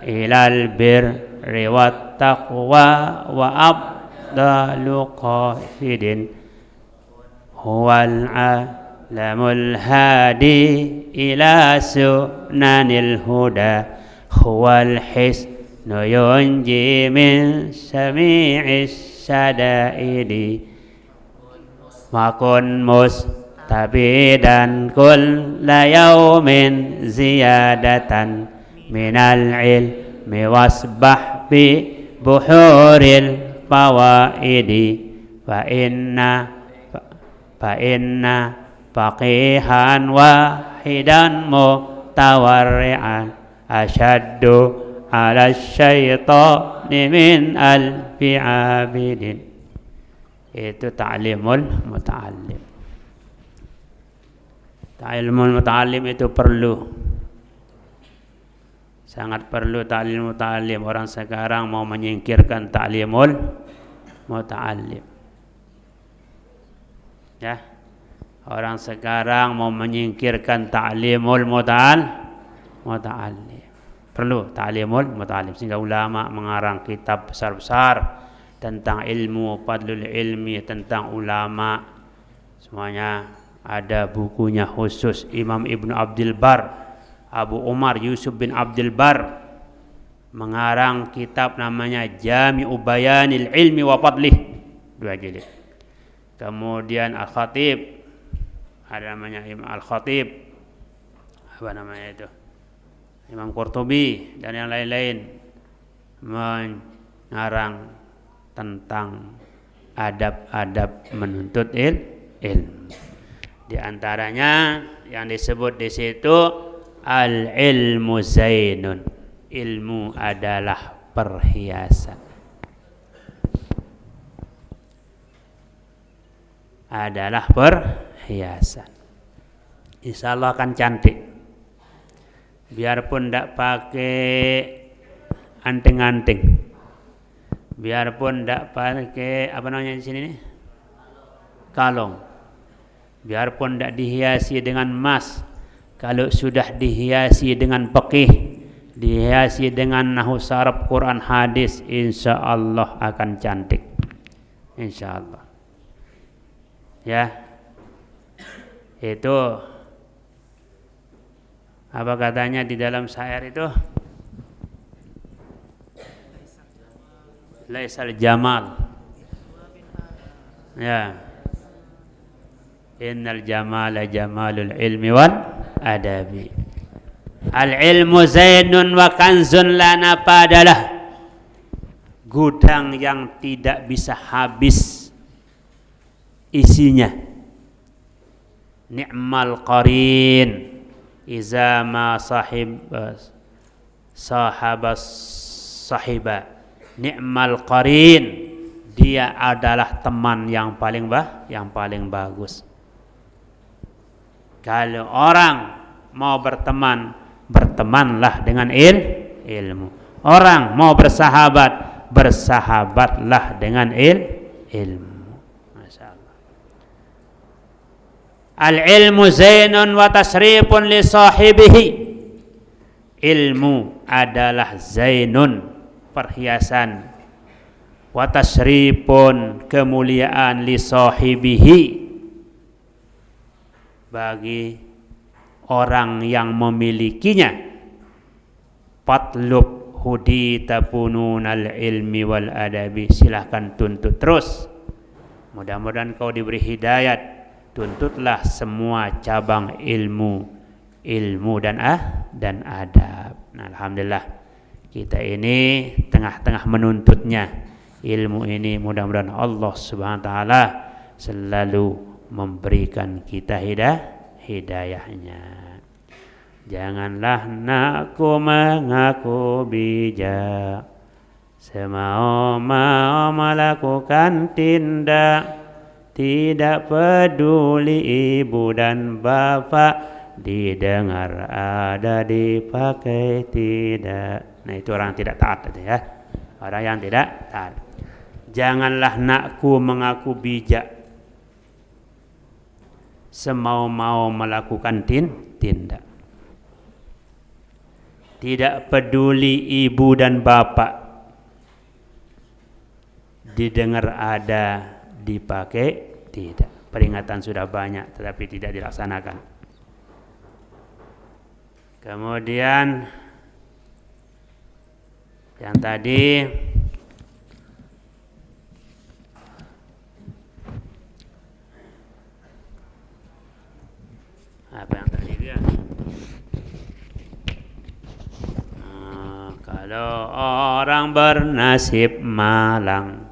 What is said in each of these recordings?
ilal birri wat taqwa wa afdalu qasidin huwal alamul hadi ila sunanil huda huwal hisnu yunji min sami'is sadaidi wa kun mustabidan kulla yawmin ziyadatan minal ilmi wasbah bi buhuril fawaidi fa inna faqihan wahidan mutawarri'an asyaddu ala syaitani min alfi abidin. Itu ta'limul muta'allim. Ta'limul muta'allim itu perlu, sangat perlu ta'limul muta'allim. Orang sekarang mau menyingkirkan ta'limul muta'allim. Ya, orang sekarang mau menyingkirkan ta'limul muta'allim. Perlu ta'limul muta'allim, sehingga ulama mengarang kitab besar-besar tentang ilmu, fadlul ilmi, tentang ulama. Semuanya ada bukunya khusus. Imam Ibnu Abdul Bar, Abu Umar Yusuf bin Abdul Bar mengarang kitab namanya Jami'u Bayanil Ilmi wa Fadlih, 2 jilid. Kemudian Al-Khatib, ada namanya Imam Al-Khatib, apa namanya itu, Imam Qurtubi dan yang lain-lain mengarang tentang adab-adab menuntut ilmu. Di antaranya yang disebut di situ al-ilmu zainun, ilmu adalah perhiasan. Adalah perhiasan. Insya Allah akan cantik. Biarpun tidak pakai anting-anting, biarpun tidak pakai apa namanya di sini nih, kalung, biarpun tidak dihiasi dengan emas, kalau sudah dihiasi dengan fiqih, dihiasi dengan nahwu saraf, Quran, hadis, insya Allah akan cantik. Insya Allah. Ya, itu apa katanya di dalam syair itu? Laisal jamal. Ya. Innal jamala jamalul ilmi wal adabi. Al ilmu zainun wa kanzun la nafadalah. Gudang yang tidak bisa habis isinya. Ni'mal qarin iza ma sahabas sahiba. Ni'mal qarin, dia adalah teman yang paling bagus. Kalau orang mau berteman, bertemanlah dengan ilmu. Orang mau bersahabat, bersahabatlah dengan ilmu. Masyaallah. Al-ilmu zainun wa tasrifun li sahibihi. Ilmu adalah zainun, perhiasan, wa tasrifun, kemuliaan, li sahibihi, bagi orang yang memilikinya. Fatlub hudita fununal ilmi wal adabi, silahkan tuntut terus, mudah-mudahan kau diberi hidayat. Tuntutlah semua cabang ilmu dan adab. Nah, alhamdulillah kita ini tengah-tengah menuntutnya ilmu ini. Mudah-mudahan Allah Subhanahu wa taala selalu memberikan kita hidayahnya. Janganlah nakku mengaku bijak, semau-mau melakukan tindak, tidak peduli ibu dan bapak, didengar ada, dipakai tidak. Nah, itu orang tidak taat itu ya. Orang yang tidak taat. Janganlah nakku mengaku bijak, semau-mau melakukan tindak. Tidak peduli ibu dan bapak, didengar ada, dipakai tidak. Peringatan sudah banyak tetapi tidak dilaksanakan. Kemudian yang tadi apa yang tadi dia? Kalau orang bernasib malang,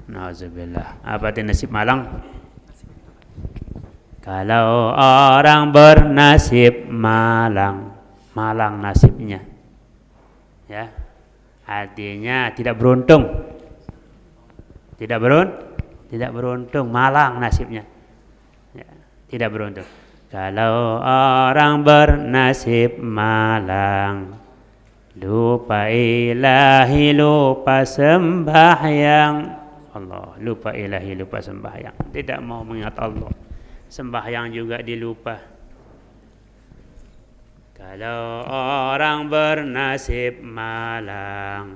nauzubillah. Apa itu nasib malang? Kalau orang bernasib malang, malang nasibnya, ya, artinya tidak beruntung, tidak beruntung, malang nasibnya, ya, tidak beruntung. Kalau orang bernasib malang, lupa ilahi, lupa sembahyang, Allah, lupa ilahi, lupa sembahyang, tidak mau mengingat Allah, sembahyang juga dilupa. Kalau orang bernasib malang,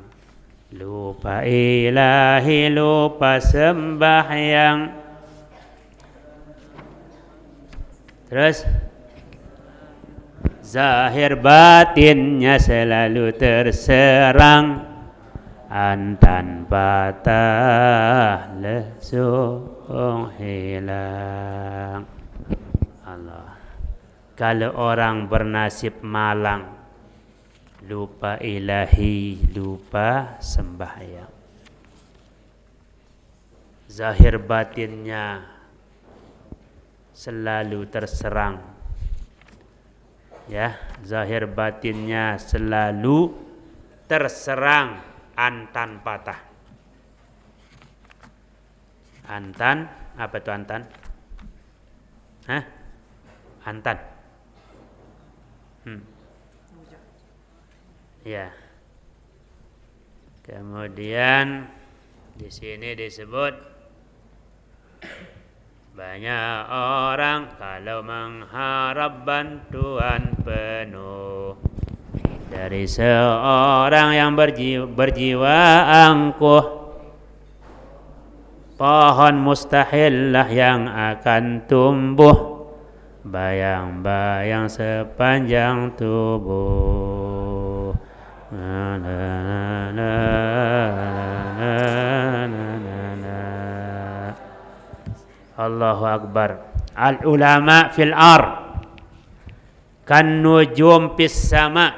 lupa ilahi, lupa sembahyang, terus zahir batinnya selalu terserang, antan patah lesung hilang. Allah. Kalau orang bernasib malang, lupa ilahi, lupa sembahyang, zahir batinnya selalu terserang, ya, zahir batinnya selalu terserang, antan patah. Antan, apa itu antan? Hah? Antan. Ya. Kemudian di sini disebut banyak orang kalau mengharap bantuan penuh dari seorang yang berjiwa angkuh, pohon mustahillah yang akan tumbuh bayang-bayang sepanjang tubuh. Allahu Akbar. Al-ulama fil ar kan nujum fis sama.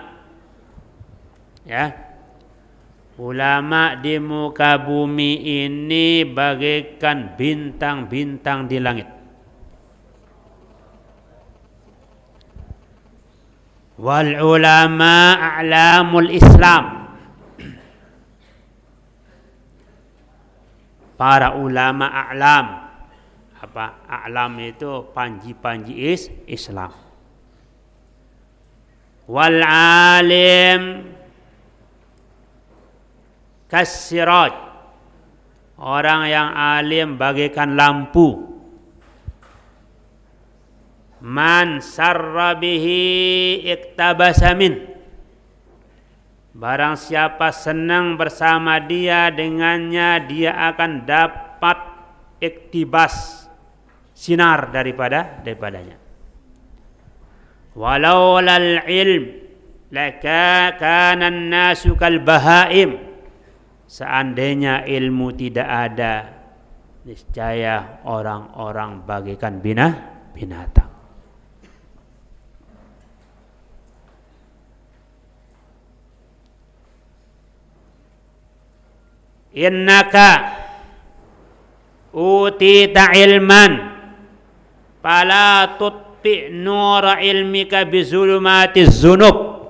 Ya. Ulama di muka bumi ini bagaikan bintang-bintang di langit. Wal ulama a'lamul Islam. Para ulama a'lam. Apa? A'lam itu panji-panji Islam. Wal alim kasiraj. Orang yang alim bagaikan lampu. Man sarra bihi iktabasa min. Barang siapa senang bersama dia, dengannya dia akan dapat iktibas, sinar daripadanya. Walau lal ilm laka kana an-nasu kal bahaim. Seandainya ilmu tidak ada, niscaya orang-orang bagaikan binatang. Innaka utita ilman fala tutfi nura ilmika bizulumatiz zunub.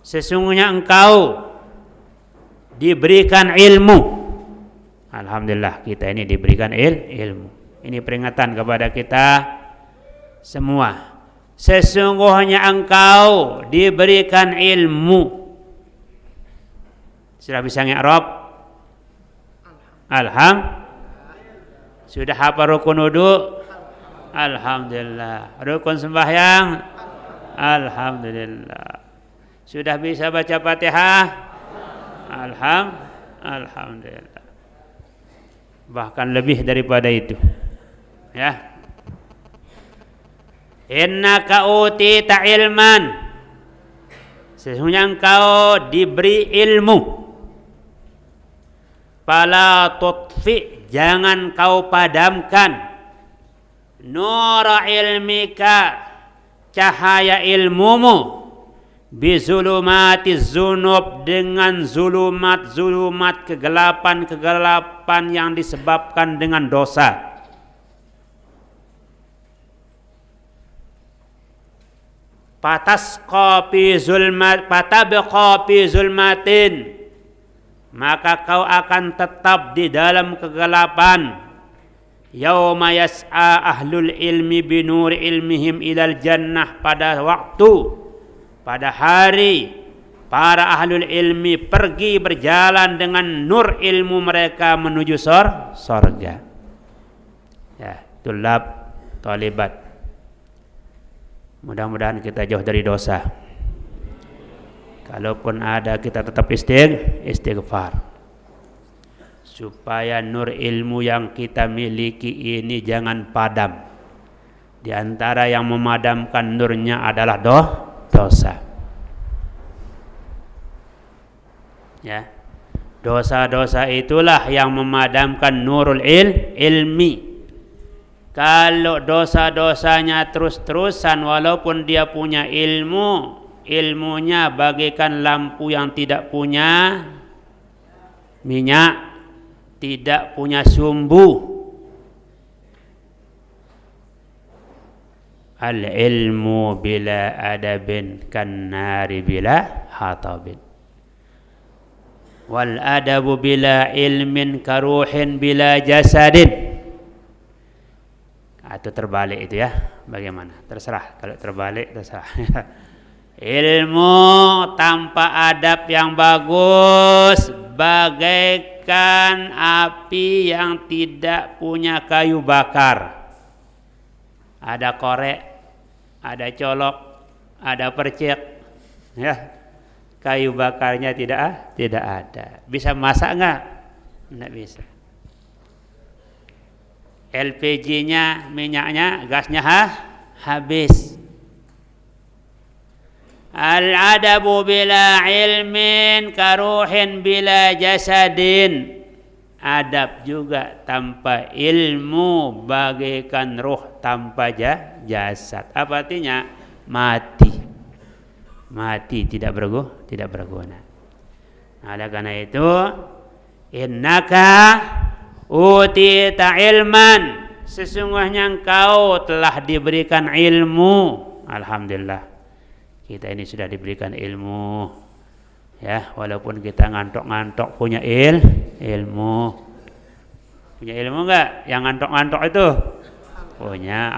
Sesungguhnya engkau diberikan ilmu. Alhamdulillah kita ini diberikan ilmu. Ini peringatan kepada kita semua. Sesungguhnya engkau diberikan ilmu. Sudah bisa ngi'rab? Sudah hafal rukun wudu? Alhamdulillah. Rukun sembahyang? Alhamdulillah. Sudah bisa baca Fatihah? Alhamdulillah. Bahkan lebih daripada itu. Ya. Innaka utita ilman. Sesungguhnya engkau diberi ilmu. Fala tutfi, jangan kau padamkan. Nura ilmika, cahaya ilmumu. Bizulumati zunub, dengan zulumat kegelapan yang disebabkan dengan dosa. Patabqa fi zulmatin, maka kau akan tetap di dalam kegelapan. Yauma yas'a ahlul ilmi binuri ilmihim ilal jannah, pada hari para ahlul ilmi pergi berjalan dengan nur ilmu mereka menuju surga. Ya, tulab, talibat. Mudah-mudahan kita jauh dari dosa. Kalaupun ada, kita tetap istighfar. Supaya nur ilmu yang kita miliki ini jangan padam. Di antara yang memadamkan nurnya adalah dosa. Ya. Dosa-dosa itulah yang memadamkan nurul ilmi. Kalau dosa-dosanya terus-terusan, walaupun dia punya ilmunya bagaikan lampu yang tidak punya minyak, tidak punya sumbu. Al-ilmu bila adabin kan nari bila hatabin. Wal adabu bila ilmin karuhin bila jasadin. Atau terbalik itu ya, bagaimana? Terserah, kalau terbalik terserah. Ilmu tanpa adab yang bagus bagaikan api yang tidak punya kayu bakar. Ada korek, ada colok, ada percik, ya. Kayu bakarnya tidak ada. Bisa masak enggak? Enggak bisa. LPG-nya, minyaknya, gasnya habis. Al-adabu bila ilmin karuhin bila jasadin. Adab juga tanpa ilmu bagaikan ruh tanpa jasad. Apa artinya? Mati tidak berguna. Oleh karena itu, innaka utita ilman, sesungguhnya engkau telah diberikan ilmu. Alhamdulillah, kita ini sudah diberikan ilmu, ya, walaupun kita ngantok-ngantok punya ilmu. Punya ilmu enggak? Yang ngantok-ngantok itu punya.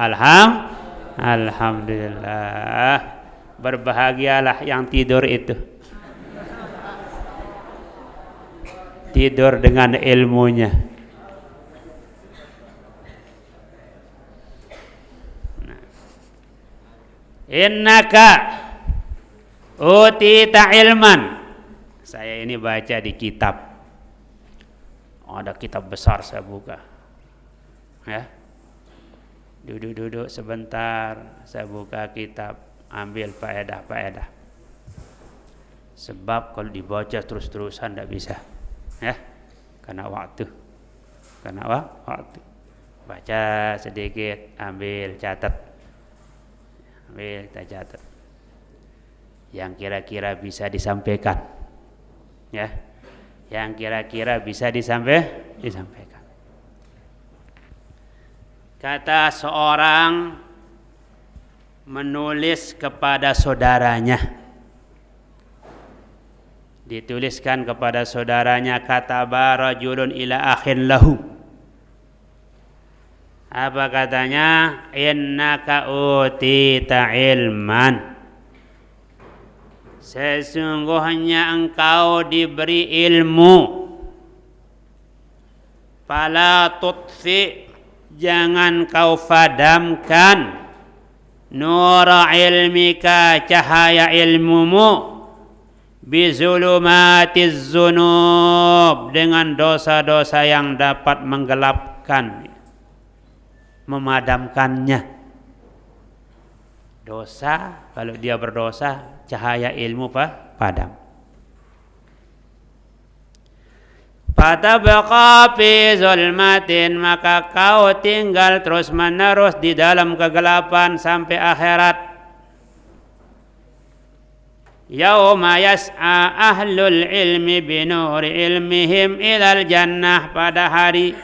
Alhamdulillah. Berbahagialah yang tidur itu, tidur dengan ilmunya. Innaka utita ilman. Saya ini baca di kitab. Ada kitab besar saya buka. Ya. Duduk sebentar, saya buka kitab, ambil faedah. Sebab kalau dibaca terus-terusan tidak bisa. Ya. Karena waktu. Baca sedikit, ambil, catat. Kita catat yang kira-kira bisa disampaikan, ya, yang kira-kira bisa disampaikan. Kata seorang menulis kepada saudaranya, dituliskan kepada saudaranya, kataba rajulun ila akhin lahu. Apa katanya? Innaka utita ilman, sesungguhnya engkau diberi ilmu. Fala tutfi, jangan kau padamkan. Nura ilmika, cahaya ilmumu. bizulumatiz zunub, dengan dosa-dosa yang dapat menggelapkan, memadamkannya. Dosa, kalau dia berdosa, cahaya ilmu padam. Fatabqa fi zulmatin, maka kau tinggal terus menerus di dalam kegelapan sampai akhirat. Yauma yas'a ahlul ilmi binuri ilmihim ilal jannah, pada hari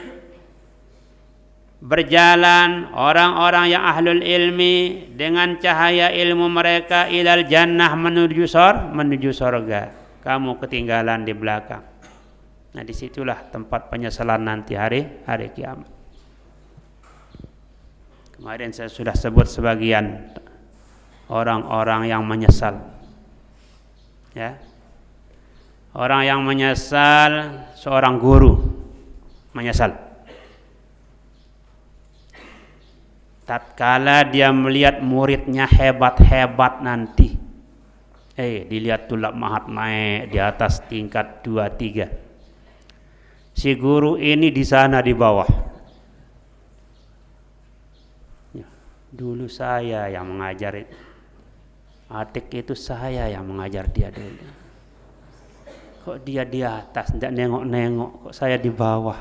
berjalan orang-orang yang ahlul ilmi dengan cahaya ilmu mereka ilal jannah, menuju surga. Kamu ketinggalan di belakang. Nah, disitulah tempat penyesalan nanti hari kiamat. Kemarin saya sudah sebut sebagian orang-orang yang menyesal. Ya, orang yang menyesal, seorang guru menyesal. Tatkala dia melihat muridnya hebat-hebat nanti, dilihat tulak mahat naik di atas tingkat 2-3. Si guru ini di sana di bawah. Ya, dulu saya yang mengajar itu. Adik itu saya yang mengajar dia dulu. Kok dia di atas, tidak nengok-nengok, kok saya di bawah.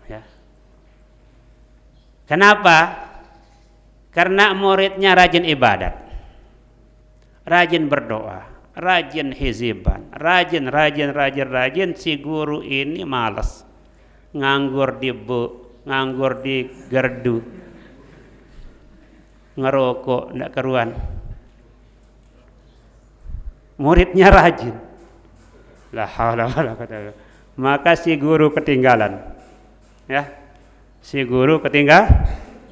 Ya. Kenapa? Karena muridnya rajin ibadat, rajin berdoa, rajin hiziban, rajin. Si guru ini malas, nganggur di gerdu, ngerokok, tidak keruan. Muridnya rajin. La haula wala quwwata illa billah. Maka si guru ketinggalan. Ya. Si guru ketinggalan.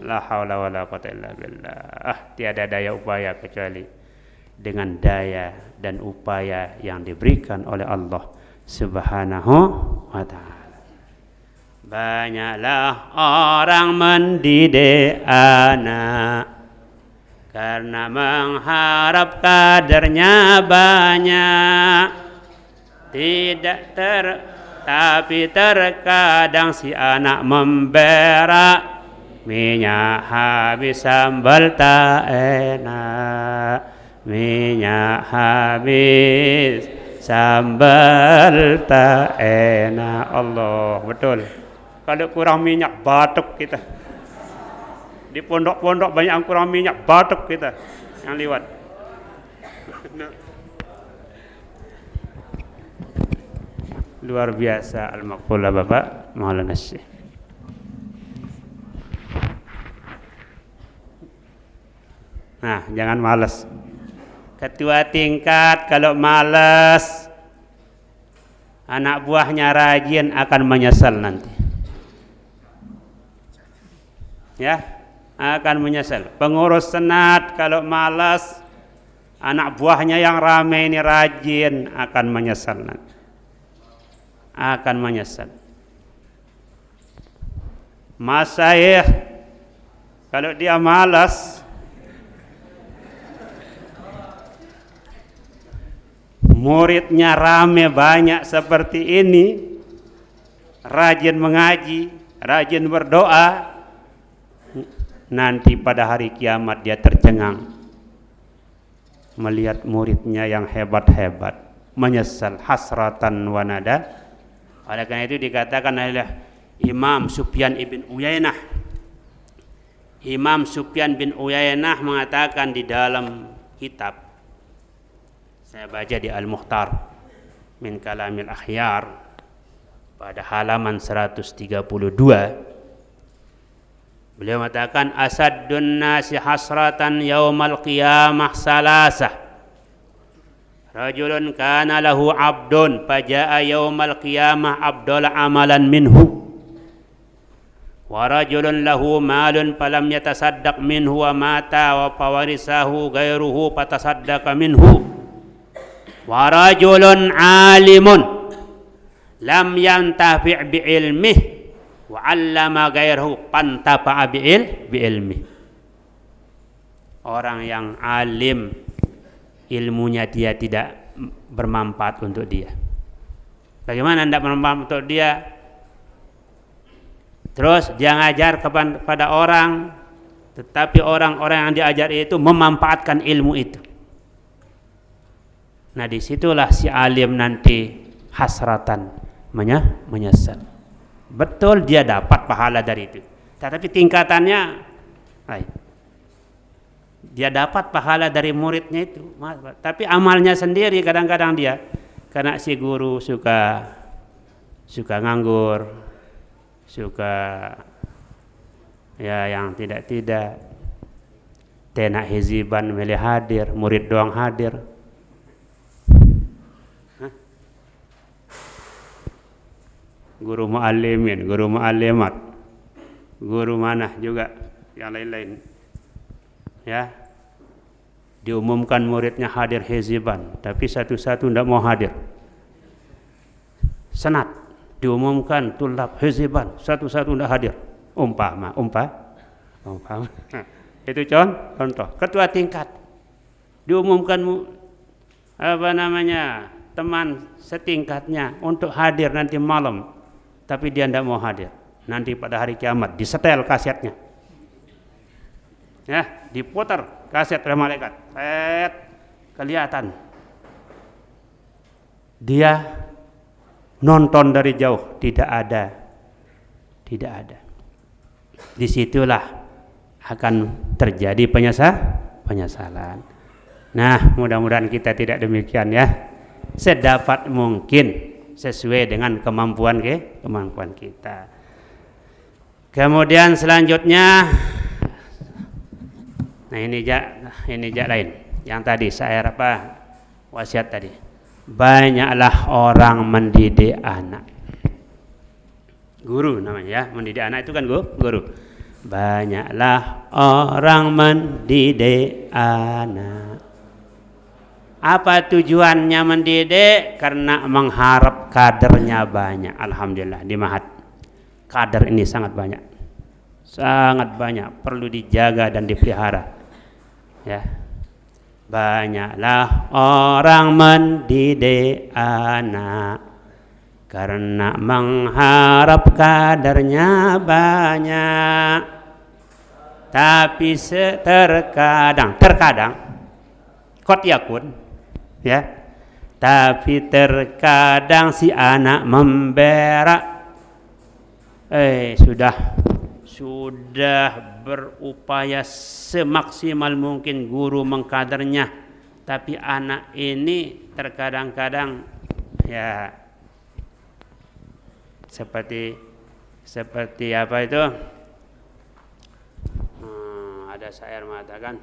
La haula wala quwwata illa billah. Tiada daya upaya kecuali dengan daya dan upaya yang diberikan oleh Allah Subhanahu wa ta'ala. Banyaklah orang mendidik anak karena mengharap kadernya banyak, tapi terkadang si anak memberak, minyak habis sambal tak enak, minyak habis sambal tak enak. Allah, betul. Kalau kurang minyak batuk kita. Di pondok-pondok banyak yang kurang minyak, batuk kita yang lewat. Luar biasa al-maqfulah Bapak Maulana Syekh. Nah, jangan malas. Ketua tingkat kalau malas, anak buahnya rajin akan menyesal nanti. Ya, akan menyesal. Pengurus senat kalau malas, anak buahnya yang ramai ini rajin, akan menyesal nanti. Akan menyesal. Masyayikh kalau dia malas, muridnya ramai banyak seperti ini, rajin mengaji, rajin berdoa, nanti pada hari kiamat dia tercengang melihat muridnya yang hebat-hebat, menyesal, hasratan wa nada. Oleh karena itu dikatakan oleh Imam Sufyan bin Uyainah. Imam Sufyan bin Uyainah mengatakan di dalam kitab, saya baca di Al-Mukhtar min Kalamil Akhyar pada halaman 132, beliau mengatakan asaddun nasi hasratan yaumal qiyamah salasah. Rajulun kana lahu abdun faja'a yaumal qiyamah abdul amalan minhu. Wa rajulun lahu malun falam yatasaddaq minhu wa mata wa fawarisahu ghairuhu fatasaddaqa minhu. Wa rajulun alimun lam yantafi' bi ilmihi wa 'allama ghairuhu fantafa'a bi ilmihi. orang yang alim ilmunya dia tidak bermanfaat untuk dia. Bagaimana tidak bermanfaat untuk dia? Terus dia ngajar kepada orang, tetapi orang-orang yang diajar itu memanfaatkan ilmu itu. Nah disitulah si alim nanti hasratan menyesal. Betul dia dapat pahala dari itu, tetapi tingkatannya dia dapat pahala dari muridnya itu, tapi amalnya sendiri kadang-kadang dia, karena si guru suka nganggur, suka ya yang tidak tenak hiziban milih hadir, murid doang hadir. Guru muallimin, guru muallimat, guru mana juga yang lain-lain. Ya, diumumkan muridnya hadir hiziban, tapi satu-satu tidak mau hadir. Senat diumumkan tulab hiziban, satu-satu tidak hadir. Umpama. Itu contoh. Ketua tingkat diumumkan teman setingkatnya untuk hadir nanti malam, tapi dia tidak mau hadir. Nanti pada hari kiamat disetel kasetnya, ya, diputar kaset oleh malaikat, kelihatan dia nonton dari jauh, tidak ada. Disitulah akan terjadi penyesalan. Nah, mudah-mudahan kita tidak demikian ya. Sedapat mungkin sesuai dengan kemampuan kita. Kemudian selanjutnya, nah ini lain. Yang tadi saya wasiat tadi. Banyaklah orang mendidik anak. Guru namanya ya, mendidik anak itu kan guru. Banyaklah orang mendidik anak. Apa tujuannya mendidik? Karena mengharap kadernya banyak. Alhamdulillah di Mahat kader ini sangat banyak, perlu dijaga dan dipelihara. Ya, banyaklah orang mendidik anak karena mengharap kadernya banyak. Tapi terkadang kot yakun, ya. Tapi terkadang si anak memberak. Sudah berupaya semaksimal mungkin guru mengkadernya, tapi anak ini terkadang-kadang ya seperti apa itu? Ada syair mengatakan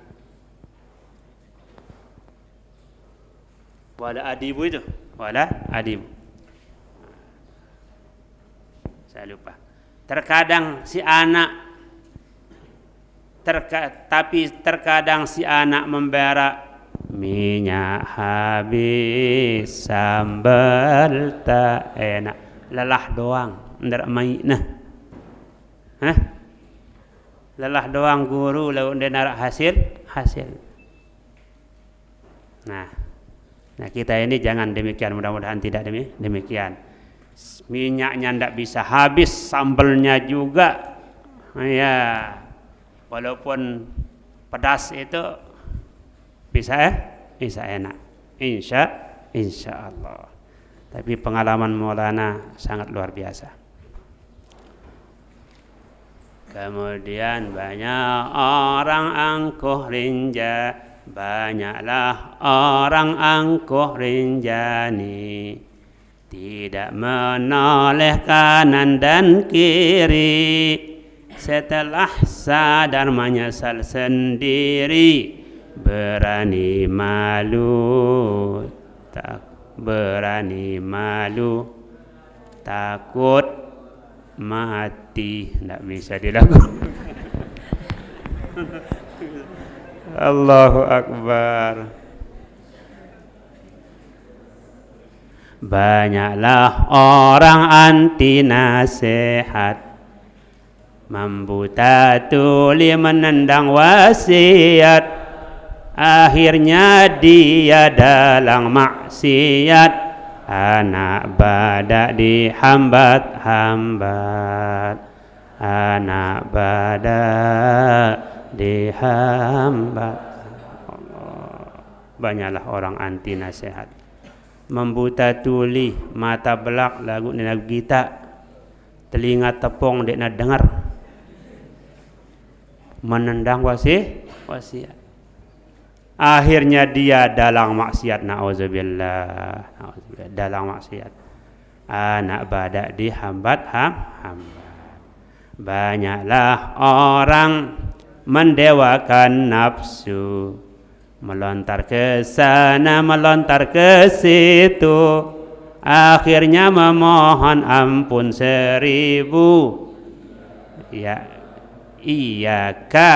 wala adibu. Saya lupa. Terkadang si anak terkadang si anak memberak, minyak habis sambal tak enak, lelah doang ndak mainah. Lelah doang guru lalu dia narak hasil. Nah kita ini jangan demikian, mudah-mudahan tidak demikian. Minyaknya ndak bisa habis, sambalnya juga ya walaupun pedas itu bisa enak insya Allah. Tapi pengalaman Maulana sangat luar biasa. Kemudian banyak orang angkuh rinja, banyaklah orang angkuh rinjani, tidak menoleh kanan dan kiri, setelah sadar menyesal sendiri, berani malu takut mati. Tidak bisa dilakukan. Allahu Akbar. Banyaklah orang anti nasihat, membuta tuli menendang wasiat, akhirnya dia dalam maksiat, anak badak dihambat-hambat, anak badak dihambat. Banyaklah orang anti nasihat, membuta tuli, mata belak lagu nak kita, telinga tepung dek nak dengar, menendang wasiat. Akhirnya dia dalam maksiat, na'udzubillah, dalam maksiat. Anak badak dihambat-hambat. Banyaklah orang mendewakan nafsu, melontar ke sana, melontar ke situ, akhirnya memohon ampun 1000. Ya, iyyaka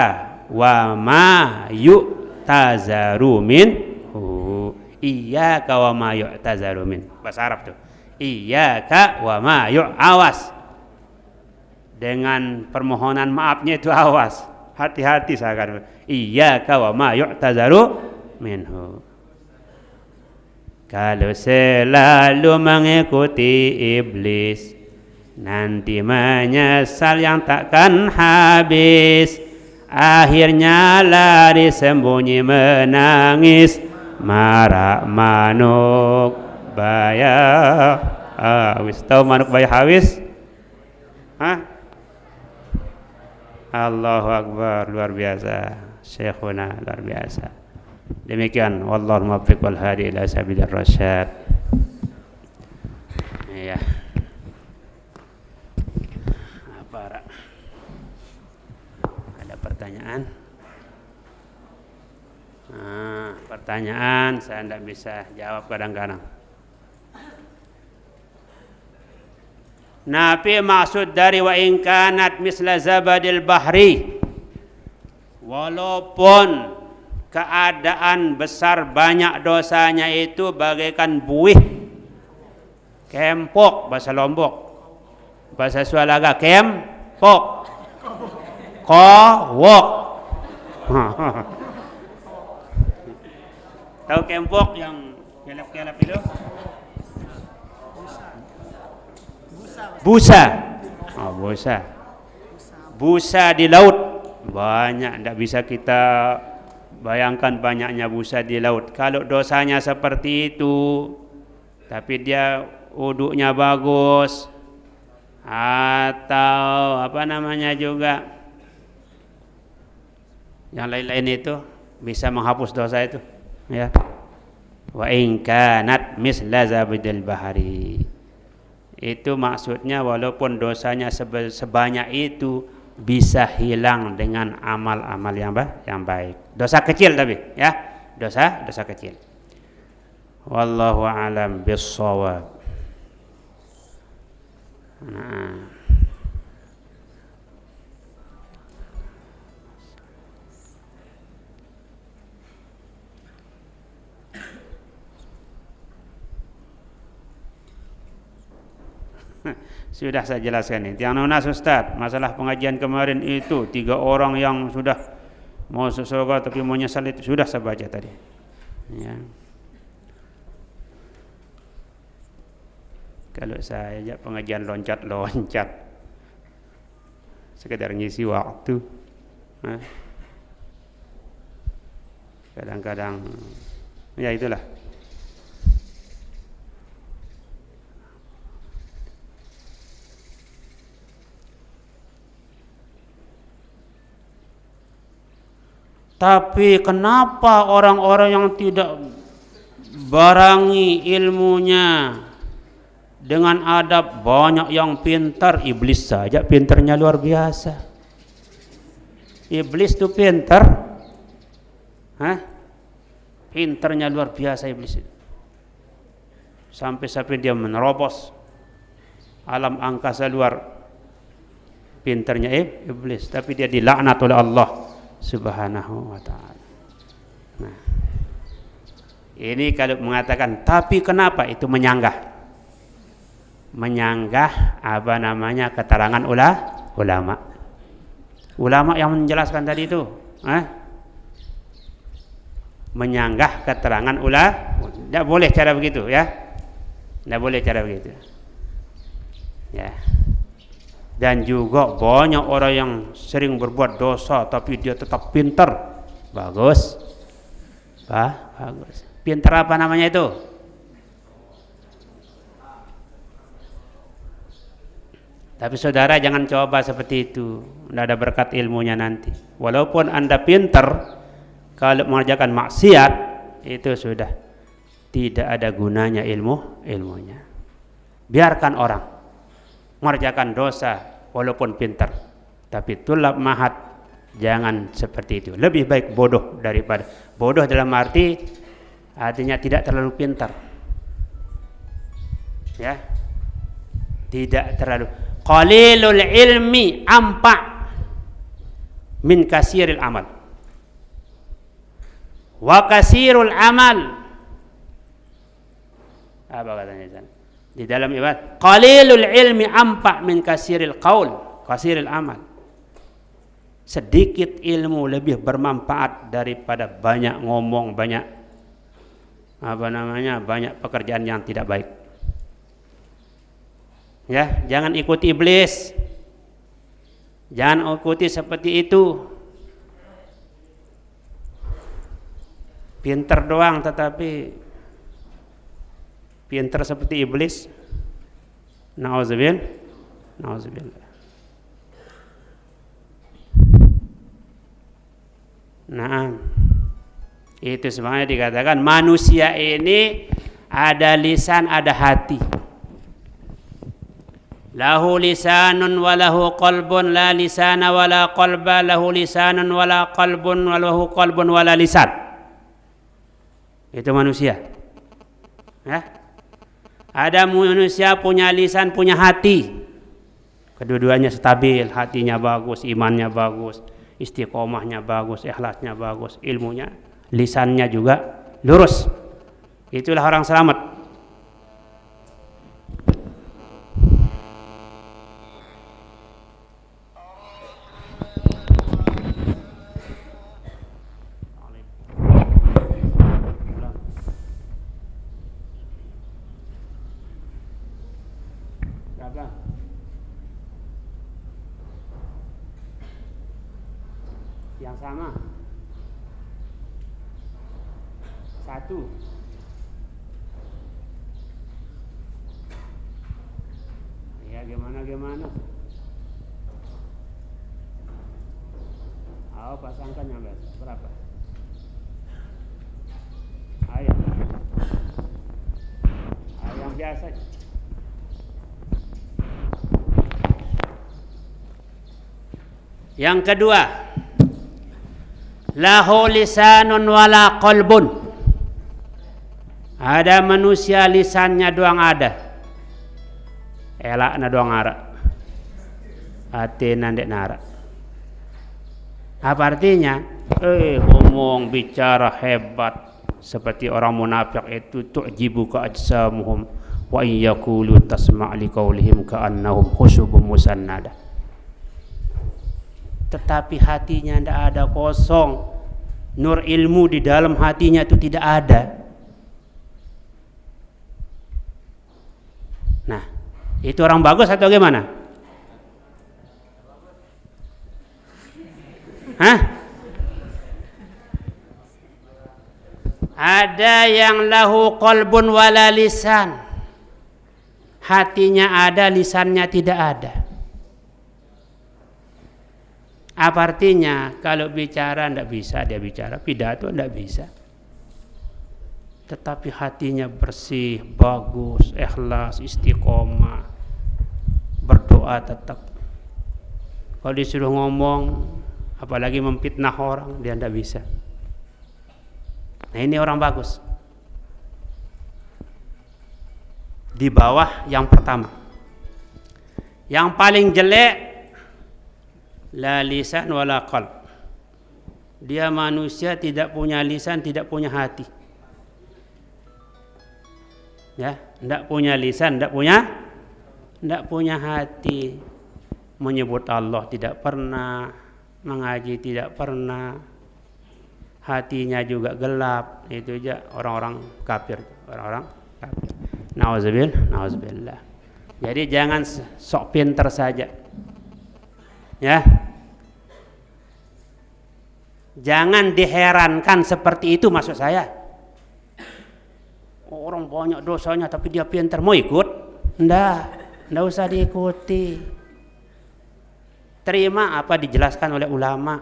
wa ma yu'tazaru minhu, iyyaka wa ma yu'tazaru min, bahasa Arab tuh. Iyyaka wa ma awas, dengan permohonan maafnya itu awas, hati-hati saya katakan. Iyyaka wa ma yu'tazaru minhu. Kalau selalu mengikuti iblis, nanti menyesal yang takkan habis. Akhirnya lari sembunyi menangis, marak manuk baya hawis. Tahu manuk baya hawis? Hah? Allahu Akbar, luar biasa. Syekhuna luar biasa. Demikian, wallahu muwaffiq wal hadi ila sabilir rasyad. Iya. Apa? Ada pertanyaan? Pertanyaan saya tidak bisa jawab kadang-kadang. Nabi maksud dari wa in kanat misla zabadil bahri, walaupun keadaan besar banyak dosanya itu bagaikan buih kempok, bahasa Lombok, bahasa Swalaga kempok, kowok. Tahu kempok yang kelap-kelap itu? Busa. Oh, busa. Busa di laut. Banyak, tidak bisa kita bayangkan banyaknya busa di laut. Kalau dosanya seperti itu, tapi dia uduknya bagus, atau apa namanya juga, yang lain-lain itu bisa menghapus dosa itu. Ya. Wa in kanat misla zabidil bahari. Itu maksudnya walaupun dosanya sebanyak itu bisa hilang dengan amal-amal yang baik. Dosa kecil tapi ya, dosa kecil. Wallahu a'lam bis-shawab. Nah. Sudah saya jelaskan ini. Yang nonas Ustaz, masalah pengajian kemarin itu 3 orang yang sudah mau surga tapi mau nyesal itu sudah saya baca tadi. Ya. Kalau saya ajak pengajian loncat-loncat, sekedar ngisi waktu, kadang-kadang, ya itulah. Tapi kenapa orang-orang yang tidak barangi ilmunya dengan adab, banyak yang pintar? Iblis saja pintarnya luar biasa. Iblis itu pintar, pintarnya luar biasa iblis itu. Sampai dia menerobos alam angkasa luar, pintarnya iblis. Tapi dia dilaknat oleh Allah Subhanahu wa ta'ala. Nah, ini kalau mengatakan tapi kenapa, itu menyanggah apa namanya keterangan ulama yang menjelaskan tadi itu. menyanggah keterangan ulama. Tidak boleh cara begitu ya. Tidak boleh cara begitu. Ya. Dan juga banyak orang yang sering berbuat dosa tapi dia tetap pintar. Bagus. Bagus. Pintar apa namanya itu? Tapi saudara jangan coba seperti itu. Tidak ada berkat ilmunya nanti. Walaupun Anda pintar, kalau mengerjakan maksiat itu sudah tidak ada gunanya ilmunya. Biarkan orang mengerjakan dosa walaupun pintar, tapi tulab mahat jangan seperti itu. Lebih baik bodoh daripada bodoh dalam artinya tidak terlalu pintar. Ya. Tidak terlalu. Qalilul ilmi ampa min kasiril amal. Wa kasirul amal. Apa katanya Zan? Di dalam ibadah, qalilul ilmi ampa min kasiril qaul, kasiril amal. Sedikit ilmu lebih bermanfaat daripada banyak ngomong, banyak banyak pekerjaan yang tidak baik. Ya, jangan ikuti iblis. Jangan ikuti seperti itu. Pintar doang tetapi pintar seperti iblis. Nauzubillah. Nah, itu sebenarnya dikatakan manusia ini ada lisan, ada hati. Lahu lisanun wa lahu qalbun la lisana wa la qalba, lahu lisanun wa la qalbun wa lahu qalbun wa la lisan. Itu manusia. Ya. Ada manusia punya lisan, punya hati. Kedua-duanya stabil, hatinya bagus, imannya bagus, istiqomahnya bagus, ikhlasnya bagus, ilmunya, lisannya juga lurus. Itulah orang selamat. Yang sama satu. Ya gimana pasangkan yang berapa? Ayo yang biasa. Yang kedua, lahu lisanun wala qalbun. Ada manusia lisannya doang ada, elakna doang ara, hati nandek nara. Apa artinya? Ngomong bicara hebat seperti orang munafik itu, tu'jibuka ajsamuhum wa iyyaqulu tasma' liqaulihim ka'annahum khusyubun musannada. Tetapi hatinya tidak ada, kosong. Nur ilmu di dalam hatinya itu tidak ada. Nah, itu orang bagus atau gimana? Hah? Ada yang lahu qalbun wala lisan. Hatinya ada, lisannya tidak ada. Apa artinya? Kalau bicara tidak bisa dia bicara, pidato tidak bisa. Tetapi hatinya bersih, bagus, ikhlas, istiqomah, berdoa tetap. Kalau disuruh ngomong, apalagi memfitnah orang, dia tidak bisa. Nah, ini orang bagus. Di bawah yang pertama. Yang paling jelek, la lisan wala qalb. Dia manusia tidak punya lisan, tidak punya hati. Ya, tidak punya lisan, tidak punya hati. Menyebut Allah tidak pernah, mengaji tidak pernah. hatinya juga gelap. Itu aja orang-orang kafir, orang-orang kafir. Nauzubillah. Jadi jangan sok pintar saja. Ya. Jangan diherankan seperti itu maksud saya. Orang banyak dosanya tapi dia pintar, mau ikut? Enggak usah diikuti. Terima apa dijelaskan oleh ulama.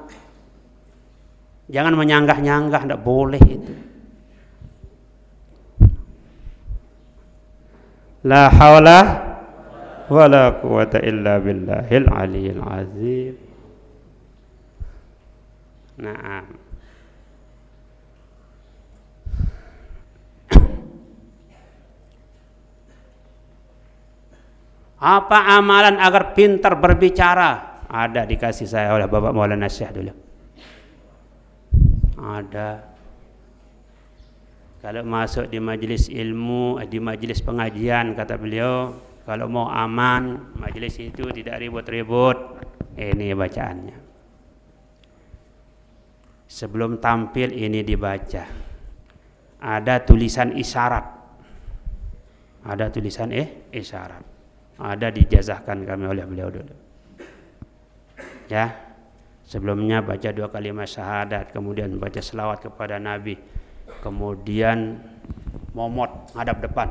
Jangan menyanggah-nyanggah, enggak boleh itu. La haula wala quwata illa billahil aliyyil azim. Naam. Apa amalan agar pintar berbicara? Ada dikasih saya oleh Bapak Maulana Syekh dulu. Ada. Kalau masuk di majelis ilmu, di majelis pengajian, kata beliau, kalau mau aman, majelis itu tidak ribut-ribut. Ini bacaannya. Sebelum tampil ini dibaca. Ada tulisan isyarat. Ada tulisan isyarat. Ada dijazahkan kami oleh beliau dulu. Ya. Sebelumnya baca 2 kalimat syahadat, kemudian baca selawat kepada Nabi. Kemudian momot hadap depan.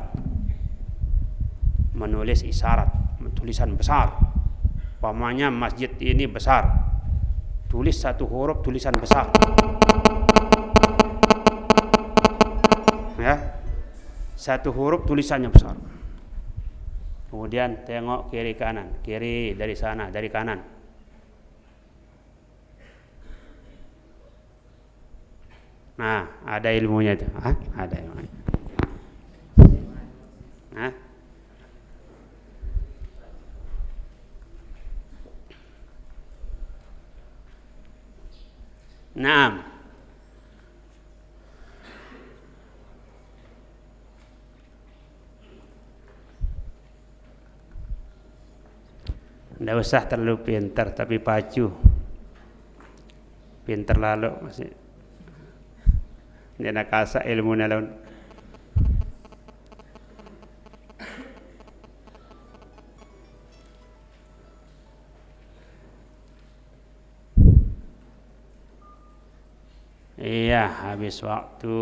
Menulis isyarat, tulisan besar. Umpamanya masjid ini besar. Tulis 1 huruf tulisan besar. Ya. 1 huruf tulisannya besar. Kemudian tengok kiri kanan, kiri dari sana, dari kanan. Nah, ada ilmunya itu. Ada ilmunya. Naam. Tidak usah terlalu pintar, tapi pacu. Pintar lalu masih. Dia nak kasa ilmu nalun. Iya, habis waktu.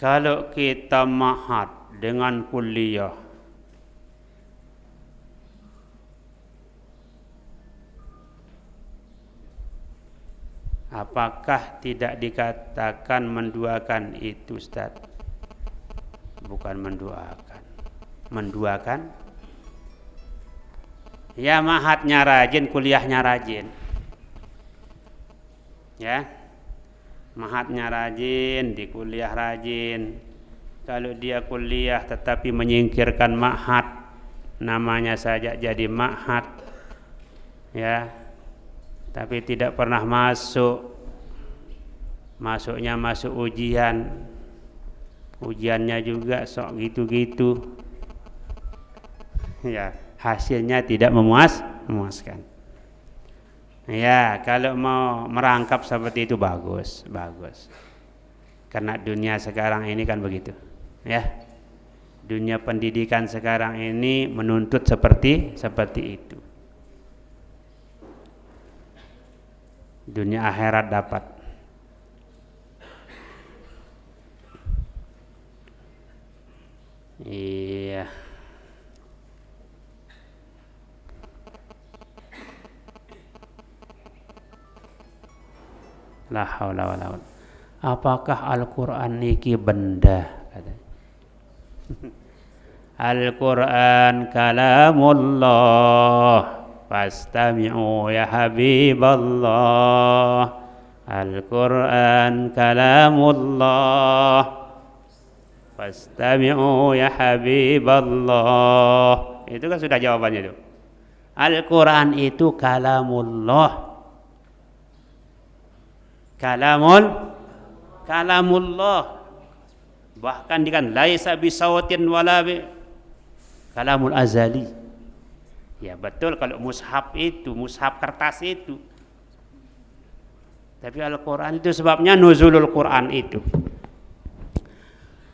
Kalau kita ma'had dengan kuliah, apakah tidak dikatakan menduakan itu, Ustaz? Bukan menduakan. Menduakan? Ya, ma'hadnya rajin, kuliahnya rajin. Ya. Mahatnya rajin, di kuliah rajin. Kalau dia kuliah tetapi menyingkirkan ma'had, namanya saja jadi ma'had, ya, tapi tidak pernah masuk. Masuknya masuk ujian, ujiannya juga sok gitu-gitu, ya, hasilnya tidak memuaskan. Ya, kalau mau merangkap seperti itu bagus. Karena dunia sekarang ini kan begitu, ya. Dunia pendidikan sekarang ini menuntut seperti itu. Dunia akhirat dapat. Iya. La haula wala quwwata. Apakah Al-Qur'an niki benda? Al-Qur'an kalamullah, fastami'u ya habiballah. Al-Qur'an kalamullah, fastami'u ya habiballah. Itu kan sudah jawabannya itu. Al-Qur'an itu kalamullah. kalamullah. Bahkan dikatakan laisa bisautin wala bi kalamul azali. Ya betul kalau mushaf itu, mushaf kertas itu. Tapi Al-Quran itu sebabnya nuzulul Quran itu.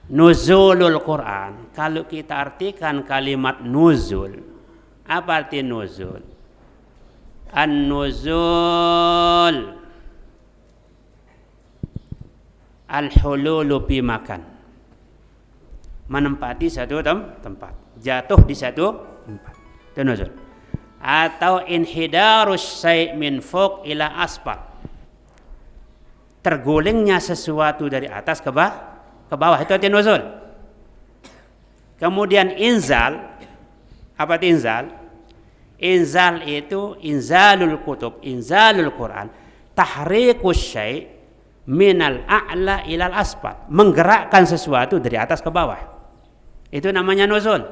Nuzulul Quran, kalau kita artikan kalimat nuzul, apa arti nuzul? An-nuzul al-hululu fi makan, menempati satu tempat, jatuh di satu tempat, itu nuzul. Atau inhidarus syai' min fuq ila asfal, tergulingnya sesuatu dari atas ke bawah, itu arti nuzul. Kemudian inzal, apa arti inzal? Inzal itu inzalul kutub, inzalul Quran, tahrikus syai' minal a'la ilal asfal, menggerakkan sesuatu dari atas ke bawah. Itu namanya nuzul.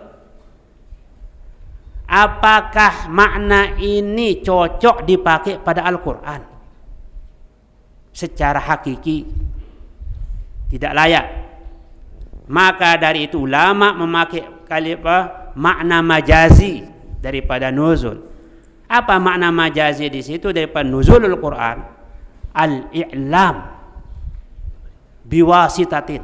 Apakah makna ini cocok dipakai pada Al-Quran? Secara hakiki tidak layak. Maka dari itu ulama memakai makna majazi daripada nuzul. Apa makna majazi di situ daripada nuzulul Quran? Al-i'lam biwasitatin.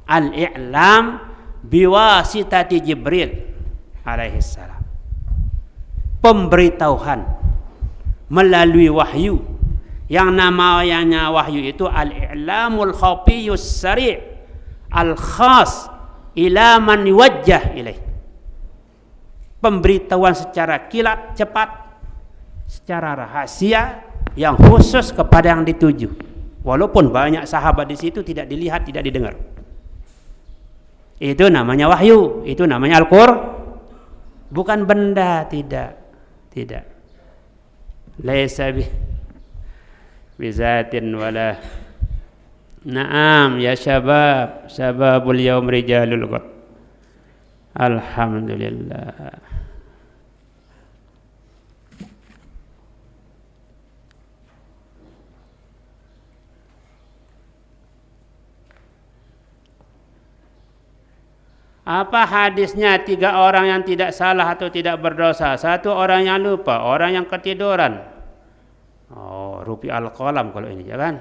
Al-i'lam biwasitati Jibril alaihi salam. Pemberitahuan melalui wahyu. Yang namanya wahyu itu al-i'lamul khafiyus sari' al-khas ila man yuwajjah ilaih. Pemberitahuan secara kilat, cepat, secara rahasia yang khusus kepada yang dituju. Walaupun banyak sahabat di situ tidak dilihat, tidak didengar. Itu namanya wahyu, itu namanya Al-Qur'an. Bukan benda, tidak. Laisa bizatin wala. Naam ya syabab, syababul yaum rijalul ghad. Alhamdulillah. Apa hadisnya 3 orang yang tidak salah atau tidak berdosa? 1 orang yang lupa, orang yang ketiduran. Oh, rufi al-qalam kalau ini, ya kan?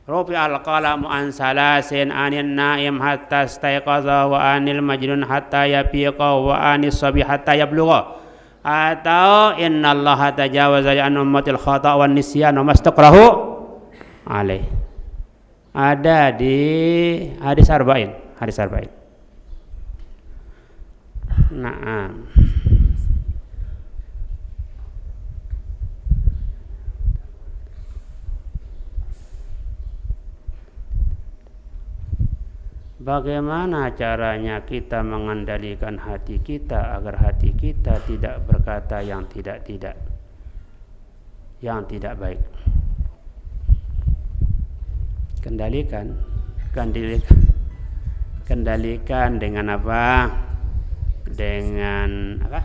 Rufi al-qalamu an salasin anin naim hatta staiqaza wa anil majnun hatta yafiqa wa anis sabi hatta yablugha. Atau innallaha tajawaza an ummatil khata' wan nisyan wa mastaqrahu alaih. Ada di hadis arba'in. Naam. Bagaimana caranya kita mengendalikan hati kita agar hati kita tidak berkata yang tidak baik? Kendalikan dengan apa? Dengan apa?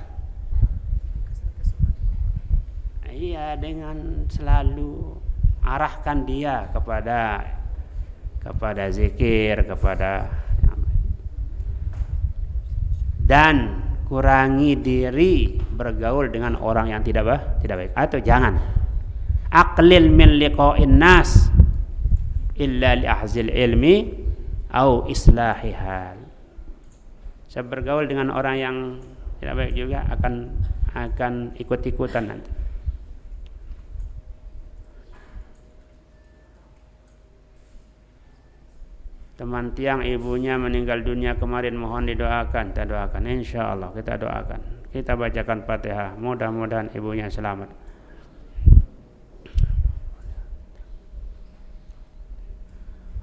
Iya, dengan selalu arahkan dia kepada zikir, dan kurangi diri bergaul dengan orang yang tidak baik. Atau jangan aqlil min liqa'in nas illa li ahzil ilmi au islahihal. Saya bergaul dengan orang yang tidak baik juga akan ikut-ikutan nanti. Teman tiang ibunya meninggal dunia kemarin, mohon didoakan. Kita doakan, insyaallah kita doakan. Kita bacakan Fatihah, mudah-mudahan ibunya selamat.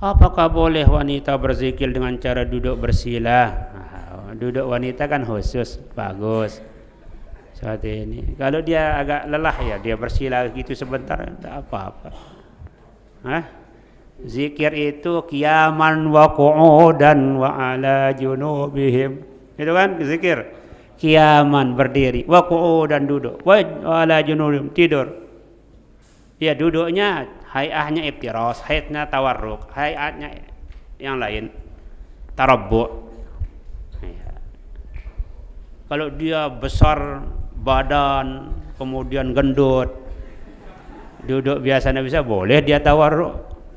Apakah boleh wanita berzikir dengan cara duduk bersila? Duduk wanita kan khusus, bagus. Seperti ini. Kalau dia agak lelah ya, dia bersila gitu sebentar, tidak apa-apa. Zikir itu qiyaman wa qu'udan wa ala junubihim. Itu kan zikir. Qiyaman berdiri, wa qu'udan duduk, wa ala junubihim tidur. Ya duduknya hayahnya iftiras, hayatnya tawarruk, hayatnya yang lain tarabbu. Ya. Kalau dia besar badan, kemudian gendut, duduk biasa bisa, boleh dia tawarruk,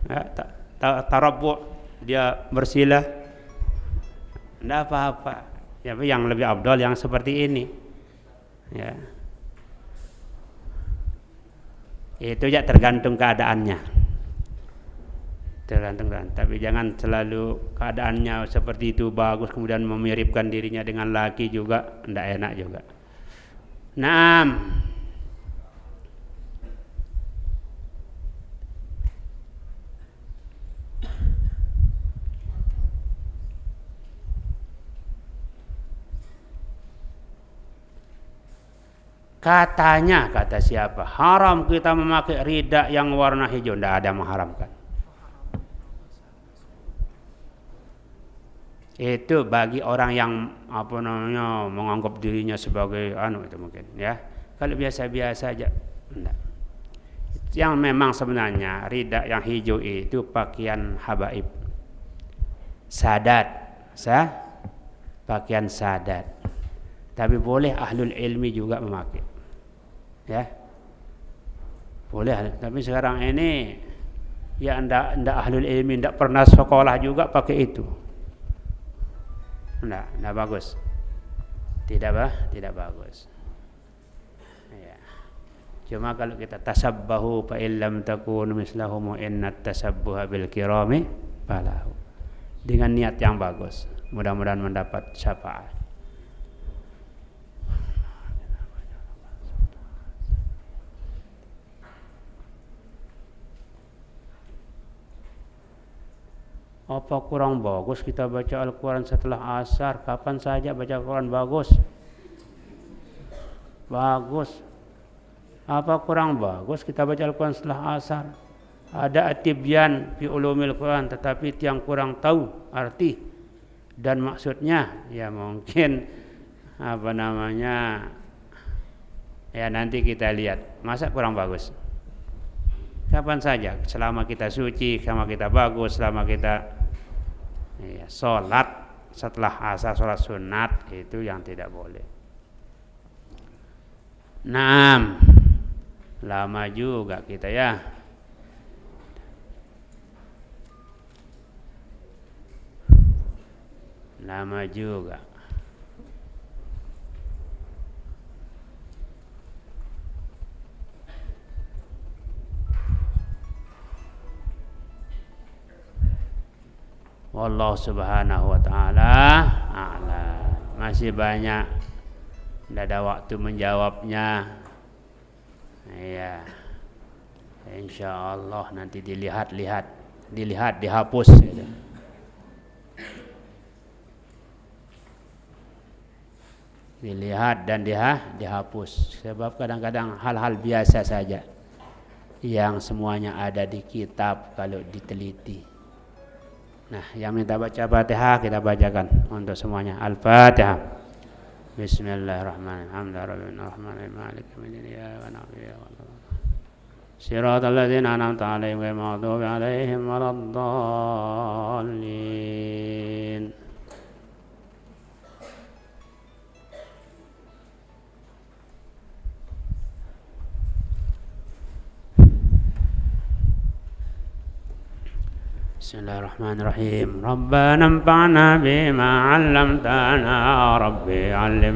ya, tarabbu, dia bersila, tidak apa-apa. Ya, yang lebih afdal yang seperti ini. Ya. Itu ya tergantung keadaannya. Tergantung, tapi jangan selalu keadaannya seperti itu bagus kemudian memiripkan dirinya dengan laki juga, tidak enak juga. Naam. Katanya, kata siapa, haram kita memakai rida yang warna hijau. Tidak ada mengharamkan. Itu bagi orang yang menganggap dirinya sebagai itu mungkin, ya. Kalau biasa-biasa aja, enggak. Yang memang sebenarnya rida yang hijau itu pakaian habaib, sadat, pakaian sadat. Tapi boleh ahlul ilmi juga memakai, ya, boleh. Tapi sekarang ini ya ndak ahlul ilmi, ndak pernah sekolah juga pakai itu, ndak bagus, tidak bagus. Ya. Cuma kalau kita tasabbahu fa illam takunu mislahum innat tasabbuha bil kirami falahu, dengan niat yang bagus, mudah-mudahan mendapat syafaat. Apa kurang bagus kita baca Al-Quran setelah asar? Kapan saja baca Al-Quran bagus. Bagus. Apa kurang bagus kita baca Al-Quran setelah asar? Ada at-tibyan fi ulumil Quran, tetapi yang kurang tahu arti dan maksudnya, ya mungkin ya nanti kita lihat. Masa kurang bagus? Kapan saja, selama kita suci, selama kita bagus, selama kita sholat setelah asar, sholat sunat, itu yang tidak boleh. Naam, lama juga kita ya. Lama juga. Wallahu subhanahu wa ta'ala a'lam. Masih banyak, tidak ada waktu menjawabnya. Ya, insyaallah nanti dilihat, dihapus gitu. Dilihat dan dihapus. Sebab kadang-kadang hal-hal biasa saja yang semuanya ada di kitab kalau diteliti. Nah, yang minta baca Fatihah kita bacakan untuk semuanya. Al-Fatihah. Bismillahirrahmanirrahim. Alhamdulillahirrahmanirrahim. Maliki yaumiddin. Iyyaka na'budu wa iyyaka nasta'in. Shiratal ladzina an'amta 'alaihim ghairil maghdubi 'alaihim waladdallin. Bismillahirrahmanirrahim. Rabbana anfa'na bima 'allamtana, rabbi 'allimna